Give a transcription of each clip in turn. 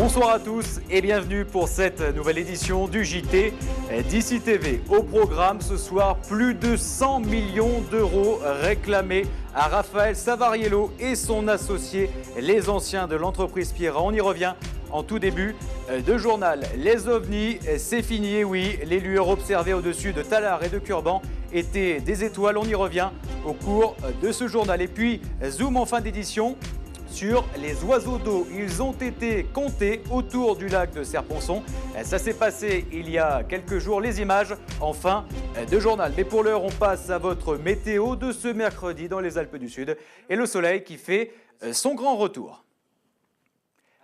Bonsoir à tous et bienvenue pour cette nouvelle édition du JT d'ICI TV. Au programme ce soir, plus de 100 millions d'euros réclamés à Raphaël Savariello et son associé, les anciens de l'entreprise Pierra. On y revient en tout début de journal. Les ovnis, c'est fini, et oui, les lueurs observées au-dessus de Talard et de Curban étaient des étoiles. On y revient au cours de ce journal. Et puis, zoom en fin d'édition sur les oiseaux d'eau. Ils ont été comptés autour du lac de Serponçon. Ça s'est passé il y a quelques jours. Les images en fin de journal. Mais pour l'heure, on passe à votre météo de ce mercredi dans les Alpes du Sud. Et le soleil qui fait son grand retour.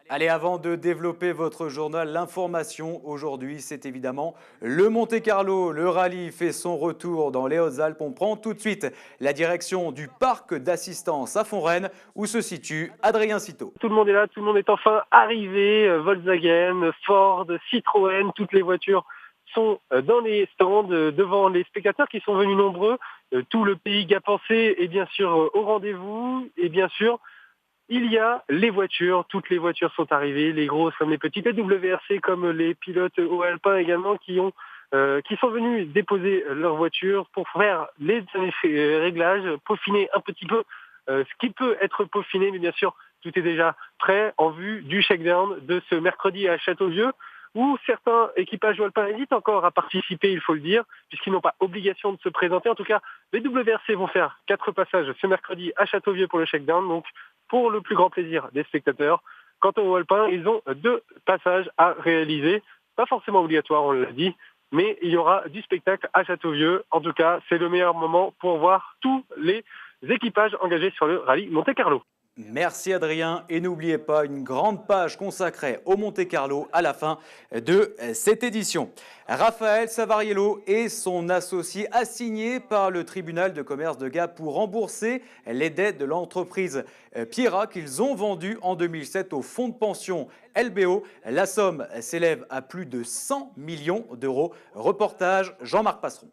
Allez, avant de développer votre journal, l'information aujourd'hui, c'est évidemment le Monte-Carlo. Le rallye fait son retour dans les Hautes-Alpes. On prend tout de suite la direction du parc d'assistance à Font-Rennes où se situe Adrien Citeau. Tout le monde est là, tout le monde est enfin arrivé. Volkswagen, Ford, Citroën, toutes les voitures sont dans les stands devant les spectateurs qui sont venus nombreux. Tout le pays Gap-Pensée est bien sûr au rendez-vous et bien sûr il y a les voitures, toutes les voitures sont arrivées, les grosses comme les petites, les WRC comme les pilotes au alpin également qui sont venus déposer leur voiture pour faire les réglages, peaufiner un petit peu ce qui peut être peaufiné, mais bien sûr tout est déjà prêt en vue du shakedown de ce mercredi à Châteauvieux, où certains équipages alpins hésitent encore à participer, il faut le dire, puisqu'ils n'ont pas obligation de se présenter. En tout cas, les WRC vont faire 4 passages ce mercredi à Châteauvieux pour le shakedown, donc pour le plus grand plaisir des spectateurs. Quant aux alpins, ils ont 2 passages à réaliser, pas forcément obligatoires, on l'a dit, mais il y aura du spectacle à Châteauvieux. En tout cas, c'est le meilleur moment pour voir tous les équipages engagés sur le rallye Monte-Carlo. Merci Adrien et n'oubliez pas une grande page consacrée au Monte-Carlo à la fin de cette édition. Raphaël Savariello et son associé assignés par le tribunal de commerce de Gap pour rembourser les dettes de l'entreprise Pierra qu'ils ont vendues en 2007 au fonds de pension LBO. La somme s'élève à plus de 100 millions d'euros. Reportage Jean-Marc Passeron.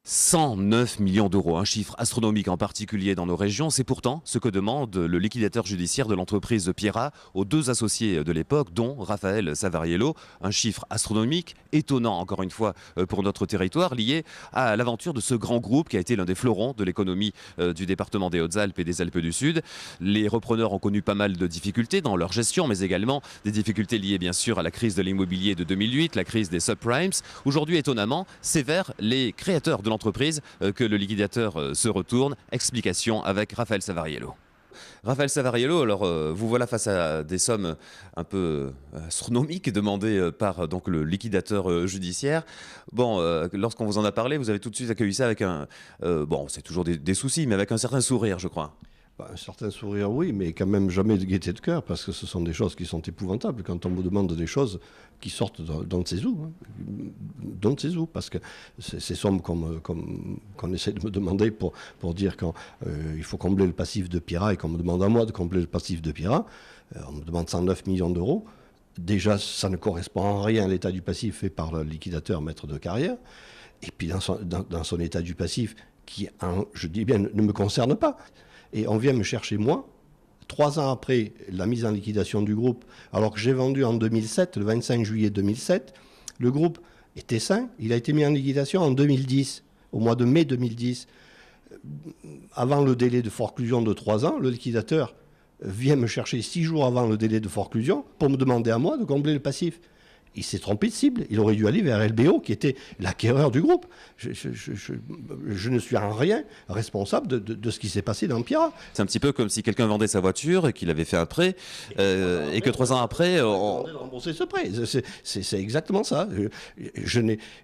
109 millions d'euros, un chiffre astronomique en particulier dans nos régions. C'est pourtant ce que demande le liquidateur judiciaire de l'entreprise Pierra aux 2 associés de l'époque, dont Raphaël Savariello. Un chiffre astronomique, étonnant encore une fois pour notre territoire, lié à l'aventure de ce grand groupe qui a été l'un des fleurons de l'économie du département des Hautes-Alpes et des Alpes du Sud. Les repreneurs ont connu pas mal de difficultés dans leur gestion, mais également des difficultés liées bien sûr à la crise de l'immobilier de 2008, la crise des subprimes. Aujourd'hui, étonnamment, c'est vers les créateurs de l'entreprise que le liquidateur se retourne. Explication avec Raphaël Savariello. Raphaël Savariello, alors vous voilà face à des sommes un peu astronomiques demandées par donc, le liquidateur judiciaire. Bon, lorsqu'on vous en a parlé, vous avez tout de suite accueilli ça avec un... bon, c'est toujours des soucis, mais avec un certain sourire, je crois. Un certain sourire, oui, mais quand même jamais de gaieté de cœur, parce que ce sont des choses qui sont épouvantables quand on vous demande des choses qui sortent d'on ne sait où. D'on ne sait où, parce que ces sommes qu'on essaie de me demander pour dire qu'il faut combler le passif de Pierra et qu'on me demande à moi de combler le passif de Pierra, on me demande 109 millions d'euros. Déjà, ça ne correspond en rien à l'état du passif fait par le liquidateur maître de carrière. Et puis dans son état du passif, qui, je dis bien, ne me concerne pas. Et on vient me chercher, moi, 3 ans après la mise en liquidation du groupe, alors que j'ai vendu en 2007, le 25 juillet 2007, le groupe était sain, il a été mis en liquidation en 2010, au mois de mai 2010. Avant le délai de forclusion de 3 ans, le liquidateur vient me chercher 6 jours avant le délai de forclusion pour me demander à moi de combler le passif. Il s'est trompé de cible. Il aurait dû aller vers LBO, qui était l'acquéreur du groupe. Je ne suis en rien responsable de ce qui s'est passé dans Pierra. C'est un petit peu comme si quelqu'un vendait sa voiture, qu'il avait fait un prêt, et que 3 ans après... On a remboursé ce prêt. C'est exactement ça.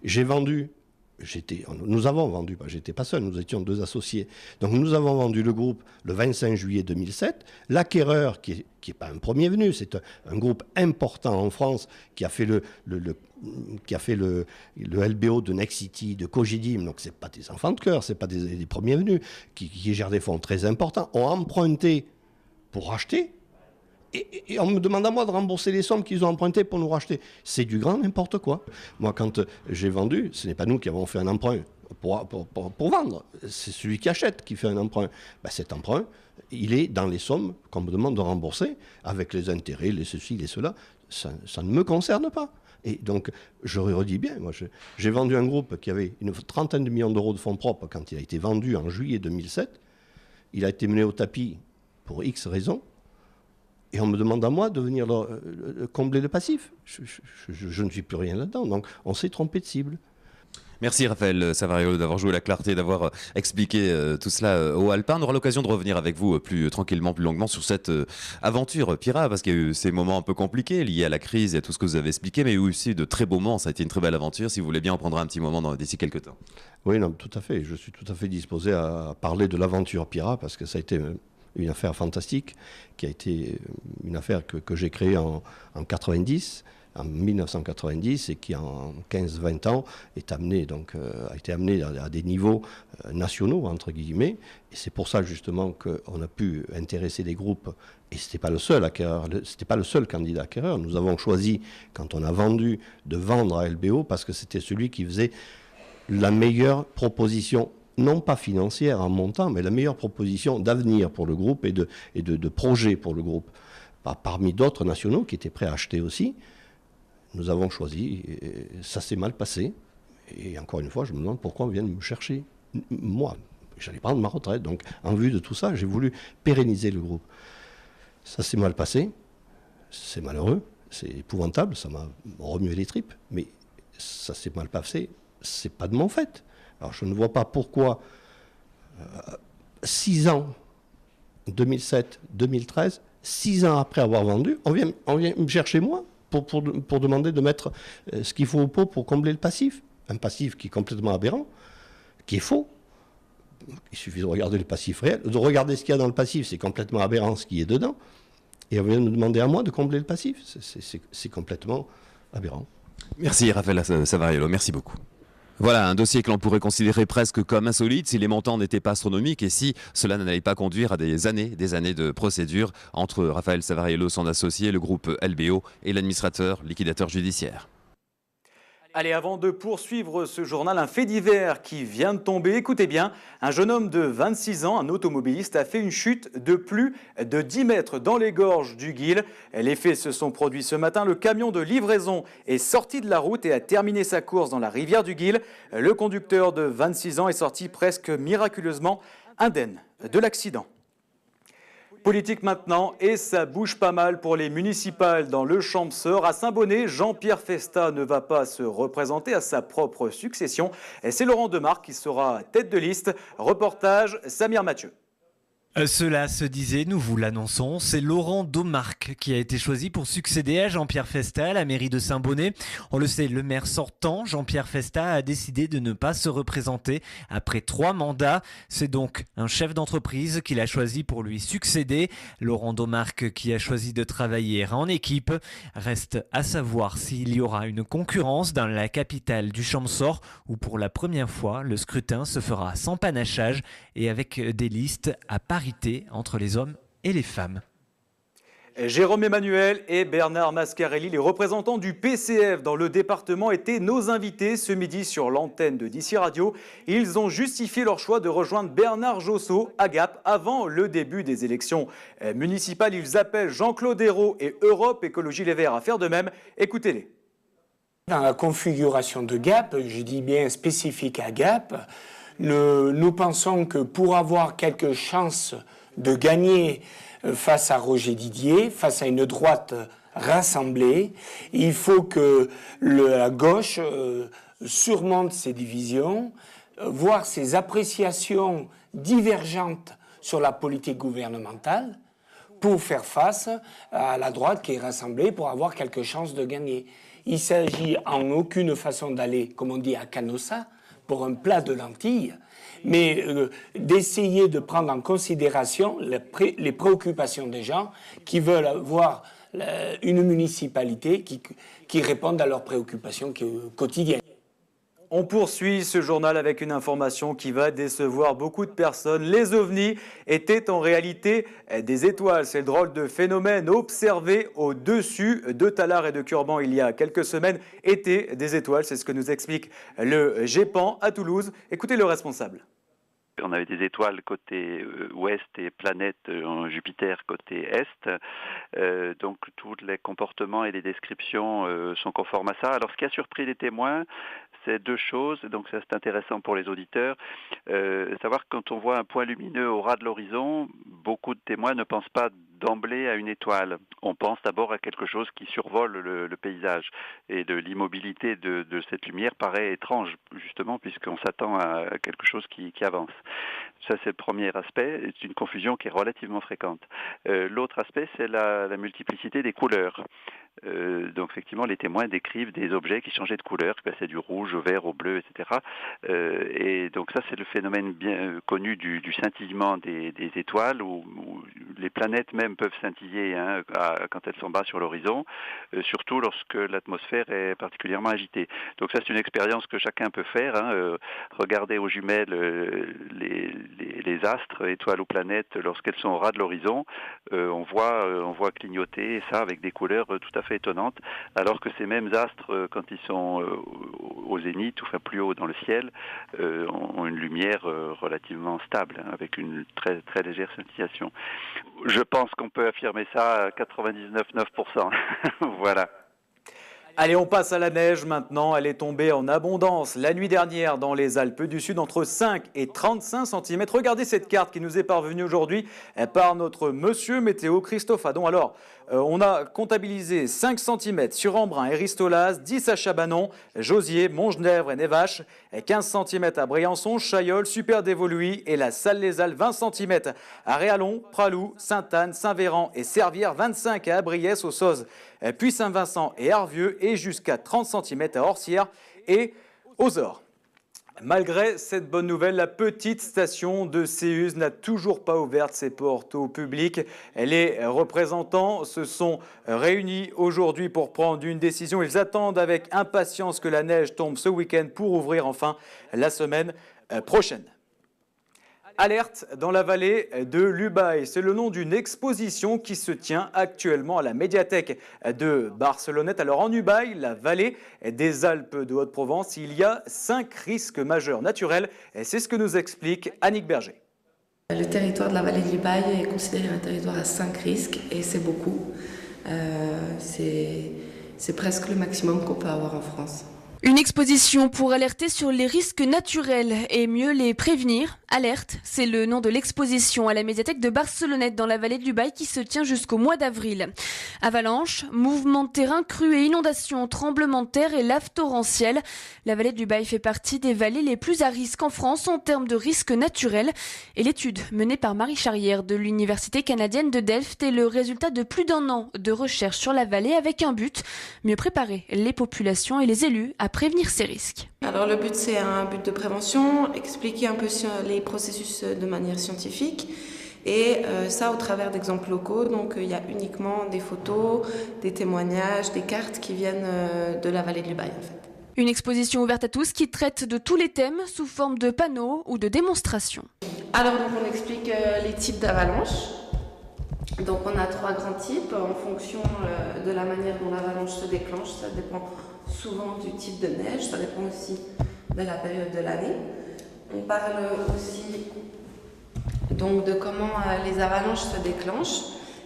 J'ai vendu... Nous avons vendu, j'étais pas seul, nous étions 2 associés. Donc nous avons vendu le groupe le 25 juillet 2007. L'acquéreur, qui est pas un premier venu, c'est un groupe important en France qui a fait le LBO de Nexity, de Cogidim, donc c'est pas des enfants de cœur, c'est pas des premiers venus, qui gèrent des fonds très importants, ont emprunté pour racheter. Et on me demande à moi de rembourser les sommes qu'ils ont empruntées pour nous racheter. C'est du grand n'importe quoi. Moi, quand j'ai vendu, ce n'est pas nous qui avons fait un emprunt. pour vendre. C'est celui qui achète qui fait un emprunt. Ben, cet emprunt, il est dans les sommes qu'on me demande de rembourser, avec les intérêts, les ceci, les cela. Ça ne me concerne pas. Et donc, je redis bien, moi, j'ai vendu un groupe qui avait une trentaine de millions d'euros de fonds propres quand il a été vendu en juillet 2007. Il a été mené au tapis pour X raisons. Et on me demande à moi de venir combler le passif. Je ne suis plus rien là-dedans. Donc, on s'est trompé de cible. Merci Raphaël Savaraiolo d'avoir joué la clarté, d'avoir expliqué tout cela aux Alpins. On aura l'occasion de revenir avec vous plus tranquillement, plus longuement sur cette aventure Pira, parce qu'il y a eu ces moments un peu compliqués liés à la crise et à tout ce que vous avez expliqué, mais il y a eu aussi de très beaux moments. Ça a été une très belle aventure. Si vous voulez bien, on prendra un petit moment d'ici quelques temps. Oui, non, tout à fait. Je suis tout à fait disposé à parler de l'aventure Pira, parce que ça a été une affaire fantastique, qui a été une affaire que j'ai créée en 1990 et qui en 15-20 ans a été amenée à des niveaux nationaux, entre guillemets. Et c'est pour ça justement qu'on a pu intéresser des groupes. Et ce n'était pas le seul acquéreur, c'était pas le seul candidat acquéreur. Nous avons choisi, quand on a vendu, de vendre à LBO parce que c'était celui qui faisait la meilleure proposition, non pas financière en montant, mais la meilleure proposition d'avenir pour le groupe et de projet pour le groupe. Parmi d'autres nationaux qui étaient prêts à acheter aussi. Nous avons choisi, et ça s'est mal passé. Et encore une fois, je me demande pourquoi on vient de me chercher. Moi, j'allais prendre ma retraite. Donc, en vue de tout ça, j'ai voulu pérenniser le groupe. Ça s'est mal passé. C'est malheureux. C'est épouvantable. Ça m'a remué les tripes. Mais ça s'est mal passé. C'est pas de mon fait. Alors, je ne vois pas pourquoi 6 ans, 2007, 2013, 6 ans après avoir vendu, on vient me chercher moi. Pour demander de mettre ce qu'il faut au pot pour combler le passif. Un passif qui est complètement aberrant, qui est faux. Il suffit de regarder le passif réel, de regarder ce qu'il y a dans le passif, c'est complètement aberrant ce qui est dedans. Et on vient me demander à moi de combler le passif. C'est complètement aberrant. Merci Raphaël Savaraiolo, merci beaucoup. Voilà, un dossier que l'on pourrait considérer presque comme insolite si les montants n'étaient pas astronomiques et si cela n'allait pas conduire à des années de procédure entre Raphaël Savaraiolo, son associé, le groupe LBO et l'administrateur liquidateur judiciaire. Allez, avant de poursuivre ce journal, un fait divers qui vient de tomber. Écoutez bien, un jeune homme de 26 ans, un automobiliste, a fait une chute de plus de 10 mètres dans les gorges du Guil. Les faits se sont produits ce matin. Le camion de livraison est sorti de la route et a terminé sa course dans la rivière du Guil. Le conducteur de 26 ans est sorti presque miraculeusement indemne de l'accident. Politique maintenant, et ça bouge pas mal pour les municipales dans le Champsaur. À Saint-Bonnet, Jean-Pierre Festa ne va pas se représenter à sa propre succession. C'est Laurent Demarque qui sera tête de liste. Reportage Samir Mathieu. Cela se disait, nous vous l'annonçons, c'est Laurent Demarque qui a été choisi pour succéder à Jean-Pierre Festa à la mairie de Saint-Bonnet. On le sait, le maire sortant, Jean-Pierre Festa, a décidé de ne pas se représenter après 3 mandats. C'est donc un chef d'entreprise qu'il a choisi pour lui succéder. Laurent Demarque, qui a choisi de travailler en équipe. Reste à savoir s'il y aura une concurrence dans la capitale du Champsaur où pour la première fois, le scrutin se fera sans panachage et avec des listes à parité entre les hommes et les femmes. Jérôme Emmanuel et Bernard Mascarelli, les représentants du PCF dans le département, étaient nos invités ce midi sur l'antenne de DC Radio. Ils ont justifié leur choix de rejoindre Bernard Josso à Gap avant le début des élections municipales. Ils appellent Jean-Claude Hérault et Europe Écologie Les Verts à faire de même. Écoutez-les. Dans la configuration de Gap, je dis bien spécifique à Gap, nous pensons que pour avoir quelques chances de gagner face à Roger Didier, face à une droite rassemblée, il faut que la gauche surmonte ses divisions, voir ses appréciations divergentes sur la politique gouvernementale pour faire face à la droite qui est rassemblée pour avoir quelques chances de gagner. Il s'agit en aucune façon d'aller, comme on dit, à Canossa, pour un plat de lentilles, mais d'essayer de prendre en considération les préoccupations des gens qui veulent avoir une municipalité qui réponde à leurs préoccupations quotidiennes. On poursuit ce journal avec une information qui va décevoir beaucoup de personnes. Les ovnis étaient en réalité des étoiles. C'est le drôle de phénomène observé au-dessus de Tallard et de Curban il y a quelques semaines étaient des étoiles. C'est ce que nous explique le GEPAN à Toulouse. Écoutez le responsable. On avait des étoiles côté ouest et planètes en Jupiter côté est. Donc tous les comportements et les descriptions sont conformes à ça. Alors ce qui a surpris les témoins, c'est deux choses, donc ça c'est intéressant pour les auditeurs. Savoir que quand on voit un point lumineux au ras de l'horizon, beaucoup de témoins ne pensent pas d'emblée à une étoile. On pense d'abord à quelque chose qui survole le paysage. Et l'immobilité de cette lumière paraît étrange, justement, puisqu'on s'attend à quelque chose qui avance. Ça, c'est le premier aspect. C'est une confusion qui est relativement fréquente. L'autre aspect, c'est la multiplicité des couleurs. Donc, effectivement, les témoins décrivent des objets qui changeaient de couleur, qui passaient du rouge au vert, au bleu, etc. Et donc, ça, c'est le phénomène bien connu du scintillement des étoiles, où les planètes même peuvent scintiller quand elles sont bas sur l'horizon, surtout lorsque l'atmosphère est particulièrement agitée. Donc ça, c'est une expérience que chacun peut faire. Regarder aux jumelles les astres, étoiles ou planètes, lorsqu'elles sont au ras de l'horizon, on voit clignoter ça avec des couleurs tout à fait étonnantes, alors que ces mêmes astres, quand ils sont au zénith, ou enfin plus haut dans le ciel, ont une lumière relativement stable, avec une très, très légère scintillation. Je pense qu'on peut affirmer ça à 99,9%. Voilà. Allez, on passe à la neige maintenant. Elle est tombée en abondance la nuit dernière dans les Alpes du Sud, entre 5 et 35 cm. Regardez cette carte qui nous est parvenue aujourd'hui par notre monsieur météo Christophe Adon. Alors, on a comptabilisé 5 cm sur Embrun et Ristolas, 10 à Chabanon, Josier, Montgenèvre et Névache, 15 cm à Briançon, Chaillol, Super-Dévoluy et la Salle-les-Alpes, 20 cm à Réalon, Pralou, Sainte-Anne, Saint-Véran et Servières, 25 à Abriès, aux Sozes, puis Saint-Vincent et Arvieux et jusqu'à 30 cm à Orsières et aux Ors. Malgré cette bonne nouvelle, la petite station de Céuse n'a toujours pas ouvert ses portes au public. Les représentants se sont réunis aujourd'hui pour prendre une décision. Ils attendent avec impatience que la neige tombe ce week-end pour ouvrir enfin la semaine prochaine. Alerte dans la vallée de l'Ubaye. C'est le nom d'une exposition qui se tient actuellement à la médiathèque de Barcelonnette. Alors en Ubaye, la vallée des Alpes de Haute-Provence, il y a 5 risques majeurs naturels. Et c'est ce que nous explique Annick Berger. Le territoire de la vallée de l'Ubaye est considéré un territoire à 5 risques et c'est beaucoup. C'est presque le maximum qu'on peut avoir en France. Une exposition pour alerter sur les risques naturels et mieux les prévenir. Alerte, c'est le nom de l'exposition à la médiathèque de Barcelonnette dans la vallée de l'Ubaye qui se tient jusqu'au mois d'avril. Avalanches, mouvements de terrain, crues et inondations, tremblements de terre et laves torrentielles. La vallée de l'Ubaye fait partie des vallées les plus à risque en France en termes de risques naturels. Et l'étude menée par Marie Charrière de l'Université canadienne de Delft est le résultat de plus d'1 an de recherche sur la vallée avec un but, mieux préparer les populations et les élus à prévenir ces risques. Alors le but, c'est un but de prévention, expliquer un peu les processus de manière scientifique et ça au travers d'exemples locaux. Donc il y a uniquement des photos, des témoignages, des cartes qui viennent de la vallée de l'Ubaye en fait. Une exposition ouverte à tous qui traite de tous les thèmes sous forme de panneaux ou de démonstrations. Alors donc on explique les types d'avalanches. Donc on a 3 grands types en fonction de la manière dont l'avalanche se déclenche. Ça dépend souvent du type de neige, ça dépend aussi de la période de l'année. On parle aussi donc de comment les avalanches se déclenchent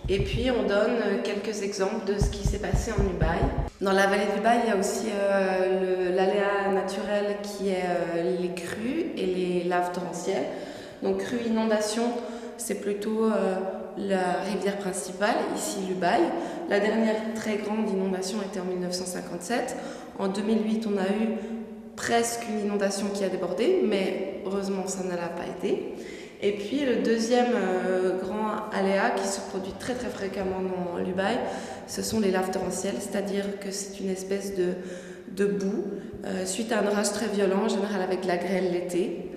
et puis on donne quelques exemples de ce qui s'est passé en Ubaye. Dans la vallée d'Ubaye, il y a aussi l'aléa naturel qui est les crues et les laves torrentielles. Donc crues, inondations, c'est plutôt la rivière principale, ici l'Ubaye. La dernière très grande inondation était en 1957. En 2008, on a eu presque une inondation qui a débordé, mais heureusement, ça ne l'a pas été. Et puis le deuxième grand aléa qui se produit très très fréquemment dans l'Ubaye, ce sont les laves torrentielles, c'est-à-dire que c'est une espèce de boue suite à un orage très violent, en général avec la grêle l'été.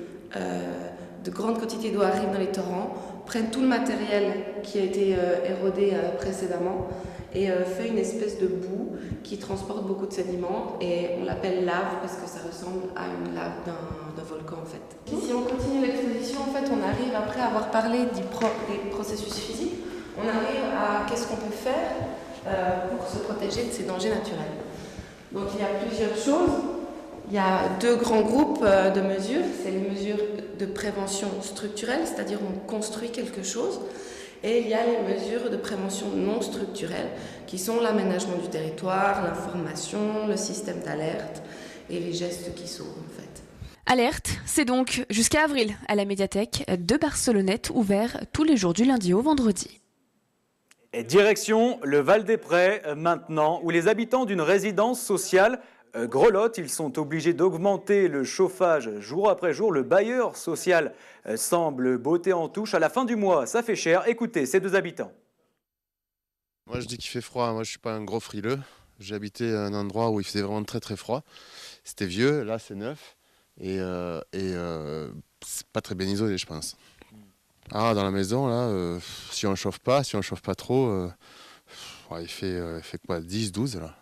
De grandes quantités d'eau arrivent dans les torrents, prennent tout le matériel qui a été érodé précédemment et fait une espèce de boue qui transporte beaucoup de sédiments et on l'appelle lave parce que ça ressemble à une lave d'un volcan en fait. Et si on continue l'exposition, en fait, on arrive, après avoir parlé des processus physiques, on arrive à qu'est-ce qu'on peut faire pour se protéger de ces dangers naturels. Donc il y a plusieurs choses. Il y a deux grands groupes de mesures. C'est les mesures de prévention structurelle, c'est-à-dire on construit quelque chose. Et il y a les mesures de prévention non structurelle, qui sont l'aménagement du territoire, l'information, le système d'alerte et les gestes qui sauvent en fait. Alerte, c'est donc jusqu'à avril à la médiathèque de Barcelonnette, ouvert tous les jours du lundi au vendredi. Et direction le Val-des-Prés maintenant, où les habitants d'une résidence sociale grelottent. Ils sont obligés d'augmenter le chauffage jour après jour. Le bailleur social semble botter en touche. À la fin du mois, ça fait cher. Écoutez ces deux habitants. Moi, je dis qu'il fait froid. Moi, je ne suis pas un gros frileux. J'ai habité à un endroit où il faisait vraiment très très froid. C'était vieux, là c'est neuf. Et c'est pas très bien isolé, je pense. Ah, dans la maison, là, si on ne chauffe pas trop, il fait quoi, 10, 12 là.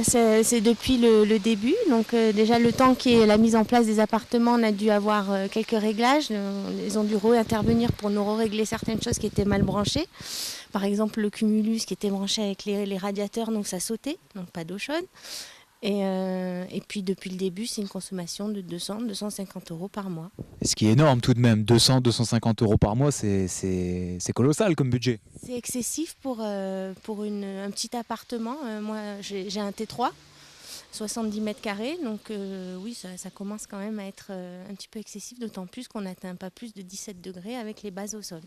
C'est depuis le début, donc déjà le temps qui est la mise en place des appartements, on a dû avoir quelques réglages. Ils ont dû intervenir pour nous régler certaines choses qui étaient mal branchées. Par exemple le cumulus qui était branché avec les radiateurs, donc ça sautait, donc pas d'eau chaude. Et puis depuis le début, c'est une consommation de 200-250 euros par mois. Ce qui est énorme tout de même, 200-250 euros par mois, c'est colossal comme budget. C'est excessif pour un petit appartement. Moi, j'ai un T3, 70 mètres carrés, donc oui, ça commence quand même à être un petit peu excessif, d'autant plus qu'on n'atteint pas plus de 17 degrés avec les bases au sol.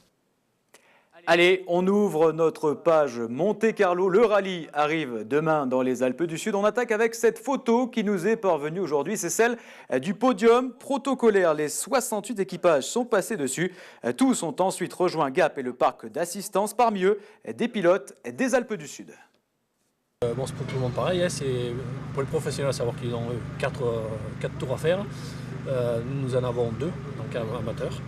Allez, on ouvre notre page Monte-Carlo. Le rallye arrive demain dans les Alpes du Sud. On attaque avec cette photo qui nous est parvenue aujourd'hui. C'est celle du podium protocolaire. Les 68 équipages sont passés dessus. Tous ont ensuite rejoint Gap et le parc d'assistance. Parmi eux, des pilotes des Alpes du Sud. Bon, c'est pour tout le monde pareil. Hein. C'est pour les professionnels, à savoir qu'ils ont 4 tours à faire. Nous en avons 2, donc amateurs.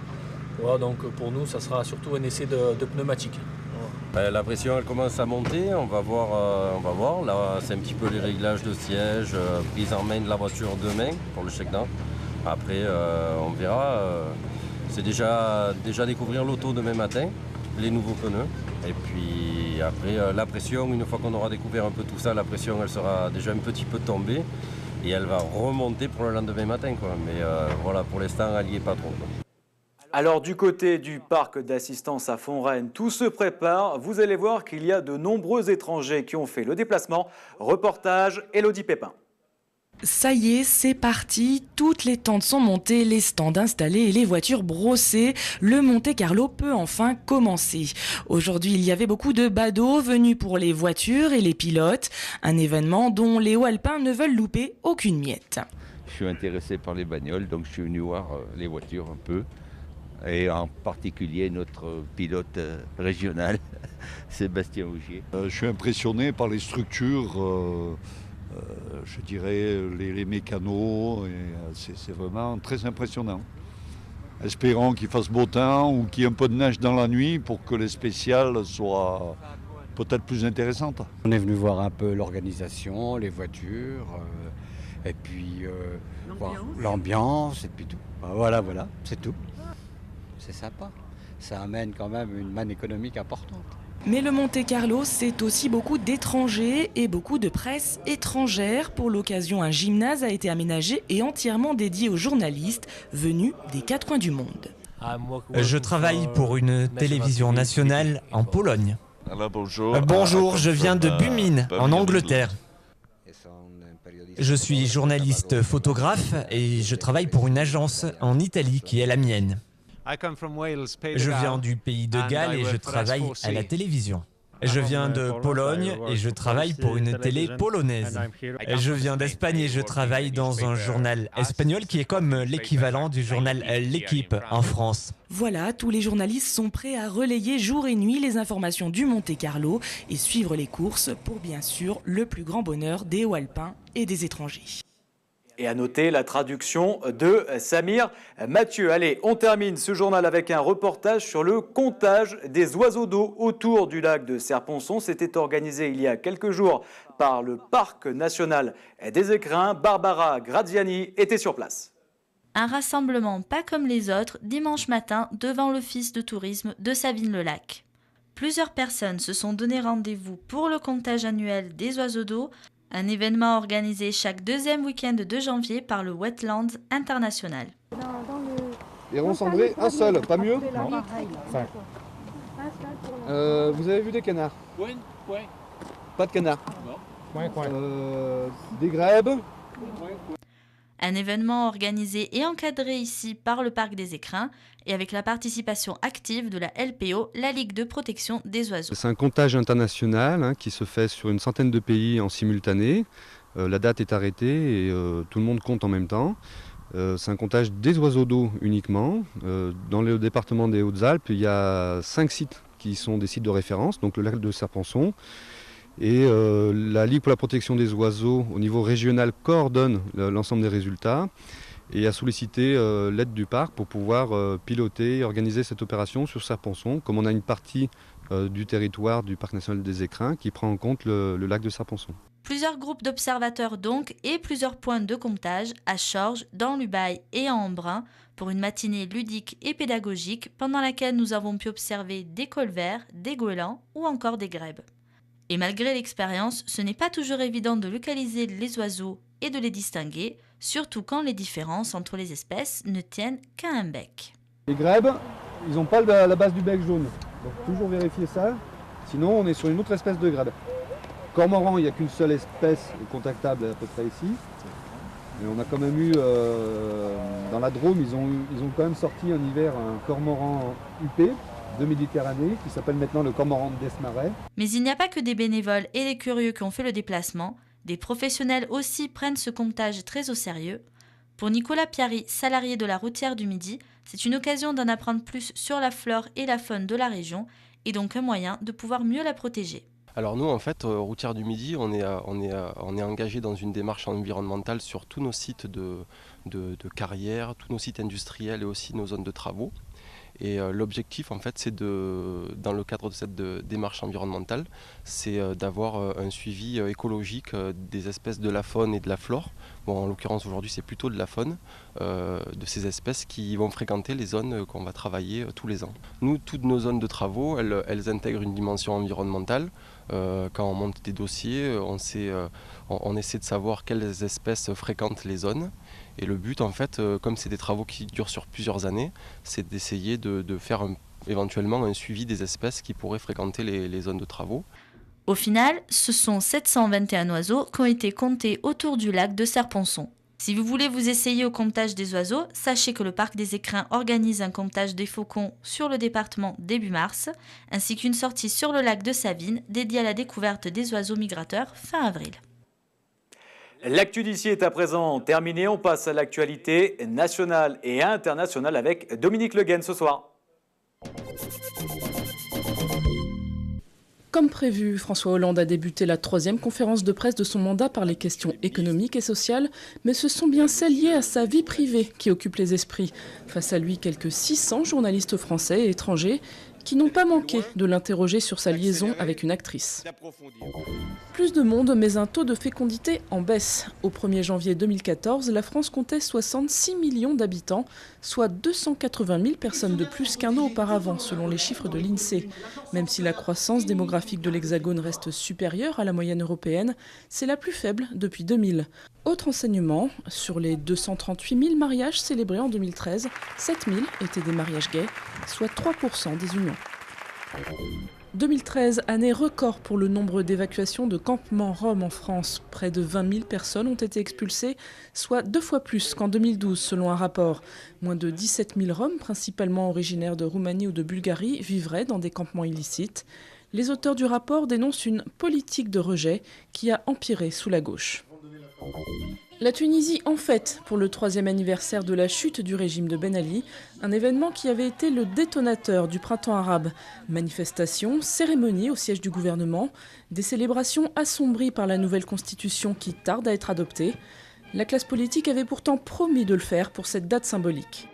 Voilà, donc pour nous, ça sera surtout un essai de pneumatique. Voilà. La pression, elle commence à monter, on va voir. Là, c'est un petit peu les réglages de siège, prise en main de la voiture demain pour le shakedown. Après, on verra. C'est déjà découvrir l'auto demain matin, les nouveaux pneus. Et puis après, la pression, une fois qu'on aura découvert un peu tout ça, la pression, elle sera déjà un petit peu tombée. Et elle va remonter pour le lendemain matin, quoi. Mais voilà, pour l'instant, elle n'y est pas trop. Alors du côté du parc d'assistance à Font-Rennes, tout se prépare. Vous allez voir qu'il y a de nombreux étrangers qui ont fait le déplacement. Reportage Élodie Pépin. Ça y est, c'est parti. Toutes les tentes sont montées, les stands installés et les voitures brossées. Le Monte-Carlo peut enfin commencer. Aujourd'hui, il y avait beaucoup de badauds venus pour les voitures et les pilotes. Un événement dont les hauts-alpins ne veulent louper aucune miette. Je suis intéressé par les bagnoles, donc je suis venu voir les voitures un peu. Et en particulier notre pilote régional, Sébastien Augier. Je suis impressionné par les structures, je dirais les mécanos, c'est vraiment très impressionnant. Espérons qu'il fasse beau temps ou qu'il y ait un peu de neige dans la nuit pour que les spéciales soient peut-être plus intéressantes. On est venu voir un peu l'organisation, les voitures, et puis l'ambiance, et puis tout. Voilà, c'est tout. C'est sympa, ça amène quand même une manne économique importante. Mais le Monte-Carlo, c'est aussi beaucoup d'étrangers et beaucoup de presse étrangère. Pour l'occasion, un gymnase a été aménagé et entièrement dédié aux journalistes venus des 4 coins du monde. Je travaille pour une télévision nationale en Pologne. Alors, bonjour. Bonjour, je viens de Bumin, en Angleterre. Je suis journaliste photographe et je travaille pour une agence en Italie qui est la mienne. Je viens du pays de Galles et je travaille à la télévision. Je viens de Pologne et je travaille pour une télé polonaise. Je viens d'Espagne et je travaille dans un journal espagnol qui est comme l'équivalent du journal L'Équipe en France. Voilà, tous les journalistes sont prêts à relayer jour et nuit les informations du Monte-Carlo et suivre les courses pour bien sûr le plus grand bonheur des hauts-alpins et des étrangers. Et à noter la traduction de Samir Mathieu. Allez, on termine ce journal avec un reportage sur le comptage des oiseaux d'eau autour du lac de Serre-Ponçon. C'était organisé il y a quelques jours par le Parc national des Écrins. Barbara Graziani était sur place. Un rassemblement pas comme les autres dimanche matin devant l'office de tourisme de Savines-le-Lac. Plusieurs personnes se sont donné rendez-vous pour le comptage annuel des oiseaux d'eau, un événement organisé chaque deuxième week-end de janvier par le Wetlands International. Héron cendré, un seul, pas mieux? Non. Vous avez vu des canards? Oui. Pas de canards? Non. Des grèbes? Un événement organisé et encadré ici par le Parc des Écrins et avec la participation active de la LPO, la Ligue de protection des oiseaux. C'est un comptage international qui se fait sur une centaine de pays en simultané. La date est arrêtée et tout le monde compte en même temps. C'est un comptage des oiseaux d'eau uniquement. Dans le département des Hautes-Alpes, il y a 5 sites qui sont des sites de référence, donc le lac de Serre-Ponçon. Et la Ligue pour la protection des oiseaux au niveau régional coordonne l'ensemble des résultats et a sollicité l'aide du parc pour pouvoir piloter et organiser cette opération sur Serre-Ponçon, comme on a une partie du territoire du Parc national des Écrins qui prend en compte le lac de Serre-Ponçon. Plusieurs groupes d'observateurs donc et plusieurs points de comptage à Chorges, dans l'Ubaye et à Embrun pour une matinée ludique et pédagogique pendant laquelle nous avons pu observer des colverts, des goélands ou encore des grèbes. Et malgré l'expérience, ce n'est pas toujours évident de localiser les oiseaux et de les distinguer, surtout quand les différences entre les espèces ne tiennent qu'à un bec. Les grèbes, ils n'ont pas la base du bec jaune, donc toujours vérifier ça, sinon on est sur une autre espèce de grèbe. Cormoran, il n'y a qu'une seule espèce contactable à peu près ici, mais on a quand même eu, dans la Drôme, ils ont quand même sorti en hiver un cormoran huppé de Méditerranée, qui s'appelle maintenant le cormoran d'Esmarais. Mais il n'y a pas que des bénévoles et des curieux qui ont fait le déplacement, des professionnels aussi prennent ce comptage très au sérieux. Pour Nicolas Piari, salarié de la routière du Midi, c'est une occasion d'en apprendre plus sur la flore et la faune de la région, et donc un moyen de pouvoir mieux la protéger. Alors nous, en fait, Routière du Midi, on est engagé dans une démarche environnementale sur tous nos sites de carrière, tous nos sites industriels et aussi nos zones de travaux. Et l'objectif, en fait, c'est dans le cadre de cette démarche environnementale, c'est d'avoir un suivi écologique des espèces de la faune et de la flore. Bon, en l'occurrence, aujourd'hui, c'est plutôt de la faune, de ces espèces qui vont fréquenter les zones qu'on va travailler tous les ans. Nous, toutes nos zones de travaux, elles intègrent une dimension environnementale. Quand on monte des dossiers, on essaie de savoir quelles espèces fréquentent les zones. Et le but, en fait, comme c'est des travaux qui durent sur plusieurs années, c'est d'essayer de faire éventuellement un suivi des espèces qui pourraient fréquenter les zones de travaux. Au final, ce sont 721 oiseaux qui ont été comptés autour du lac de Serre-Ponçon. Si vous voulez vous essayer au comptage des oiseaux, sachez que le Parc des Écrins organise un comptage des faucons sur le département début mars, ainsi qu'une sortie sur le lac de Savines dédiée à la découverte des oiseaux migrateurs fin avril. L'actu d'ici est à présent terminée. On passe à l'actualité nationale et internationale avec Dominique Le Guen ce soir. Comme prévu, François Hollande a débuté la 3e conférence de presse de son mandat par les questions économiques et sociales, mais ce sont bien celles liées à sa vie privée qui occupent les esprits. Face à lui, quelques 600 journalistes français et étrangers qui n'ont pas manqué de l'interroger sur sa liaison avec une actrice. Plus de monde, mais un taux de fécondité en baisse. Au 1er janvier 2014, la France comptait 66 millions d'habitants, soit 280 000 personnes de plus qu'un an auparavant, selon les chiffres de l'INSEE. Même si la croissance démographique de l'Hexagone reste supérieure à la moyenne européenne, c'est la plus faible depuis 2000. Autre enseignement, sur les 238 000 mariages célébrés en 2013, 7 000 étaient des mariages gays, soit 3% des unions. 2013, année record pour le nombre d'évacuations de campements roms en France. Près de 20 000 personnes ont été expulsées, soit 2 fois plus qu'en 2012 selon un rapport. Moins de 17 000 Roms, principalement originaires de Roumanie ou de Bulgarie, vivraient dans des campements illicites. Les auteurs du rapport dénoncent une politique de rejet qui a empiré sous la gauche. La Tunisie en fête pour le 3e anniversaire de la chute du régime de Ben Ali, un événement qui avait été le détonateur du printemps arabe. Manifestations, cérémonies au siège du gouvernement, des célébrations assombries par la nouvelle constitution qui tarde à être adoptée. La classe politique avait pourtant promis de le faire pour cette date symbolique.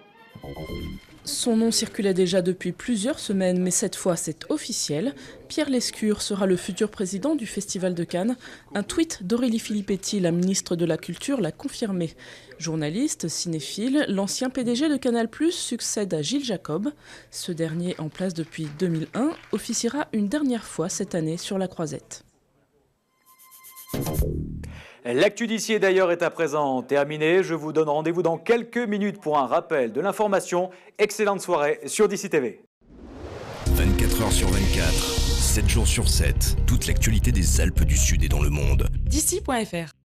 Son nom circulait déjà depuis plusieurs semaines, mais cette fois c'est officiel. Pierre Lescure sera le futur président du Festival de Cannes. Un tweet d'Aurélie Filippetti, la ministre de la Culture, l'a confirmé. Journaliste, cinéphile, l'ancien PDG de Canal+, succède à Gilles Jacob. Ce dernier, en place depuis 2001, officiera une dernière fois cette année sur la Croisette. L'actu d'ici d'ailleurs est à présent terminée. Je vous donne rendez-vous dans quelques minutes pour un rappel de l'information. Excellente soirée sur d'ici TV. 24 heures sur 24, 7 jours sur 7, toute l'actualité des Alpes du Sud et dans le monde. d'ici.fr